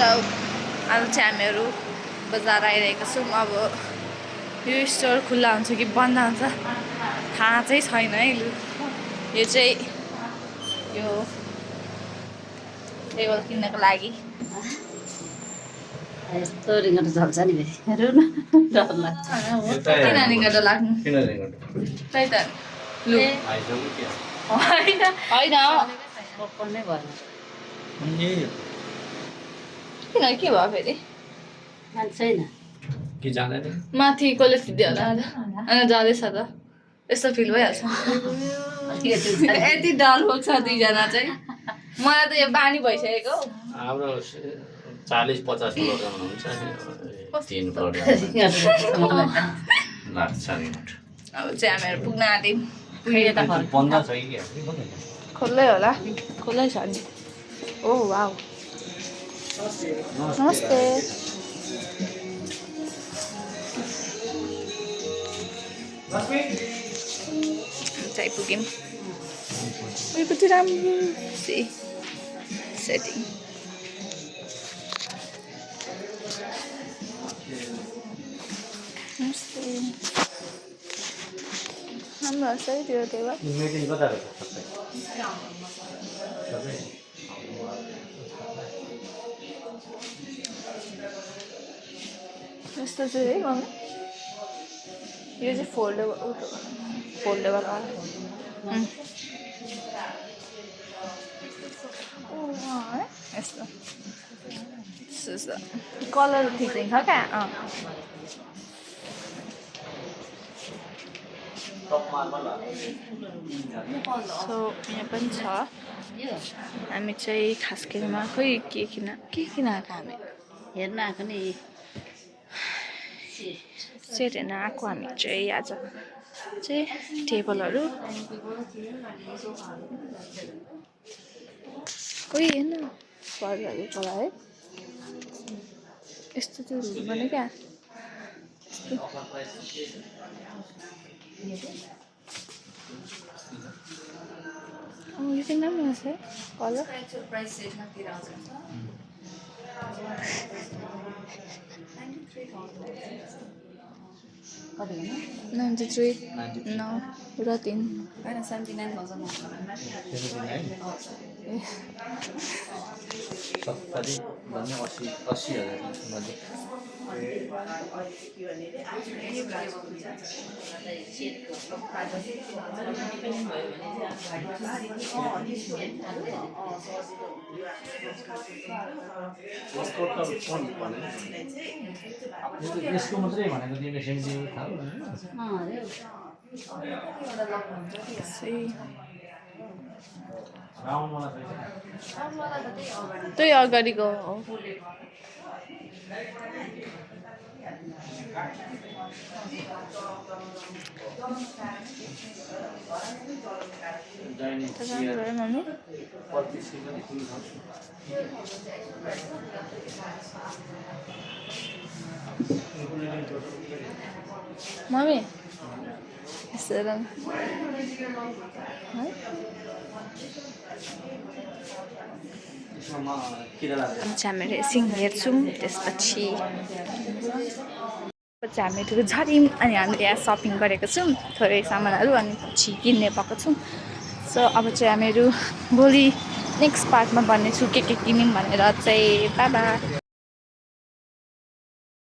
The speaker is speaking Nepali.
आज चाहिँ हामीहरू बजार आइरहेका छौँ। अब यो स्टोर खुल्ला हुन्छ कि बन्द हुन्छ थाहा चाहिँ छैन है। लु यो चाहिँ यो टेबल किन्नको लागि यस्तो रिङ्गट चल्छ नि फेरि डर लाग्छ किन रिङ्गटो लाग्नु त्यही त लु होइन पक्कै भएन किन के भयो फेरि छैन कि जाँदैन माथि कसले खिच्दियो होला अनि जाँदैछ त यस्तो फिल भइहाल्छ यति डर बोक्छ दुईजना चाहिँ मलाई त यो बानी भइसकेको हाम्रो 40-50 फ्लोरमा हुन्छ नि 3 फ्लोर लाग्छ नि अब चाहिँ हामीहरू पुग्न आँट्यौँ बन्द छ कि खुल्लै होला खुल्लै छ नि ओ वाउ नमस्ते चाहिँ पुग्यौँ उयो कति राम्रो सेटिङ नमस्ते राम्रो छ है त्यो टेबल यस्तो चाहिँ है मम्मी यो चाहिँ फोल्डेबल होला यस्तो कलर ठिक छ क्या सो यहाँ पनि छ हामी चाहिँ खास केमा खोइ के किन आएको हामी हेर्न आएको नि सेट हेर्न आएको हामी चाहिँ आज चाहिँ टेबलहरू कोही हेर्न फलहरू होला है यस्तो चाहिँ हुँदैन क्या यो चाहिँ राम्रो छ है कलर 93 9 र 3 होइन 79,000 यसको मात्रै भनेको तिमीले सेन्जी खाऊ त्यही अगाडिको हो मम्मी मम्मी यसो हामीहरू एकछिन हेर्छौँ त्यसपछि हामीहरू झऱ्यौँ अनि हामीले यहाँ सपिङ गरेको छौँ थोरै सामानहरू अनि पछि किन्ने भएको छौँ सो अब चाहिँ हामीहरू भोलि नेक्स्ट पार्टमा भन्नेछु के किन्यौँ भनेर चाहिँ बाबा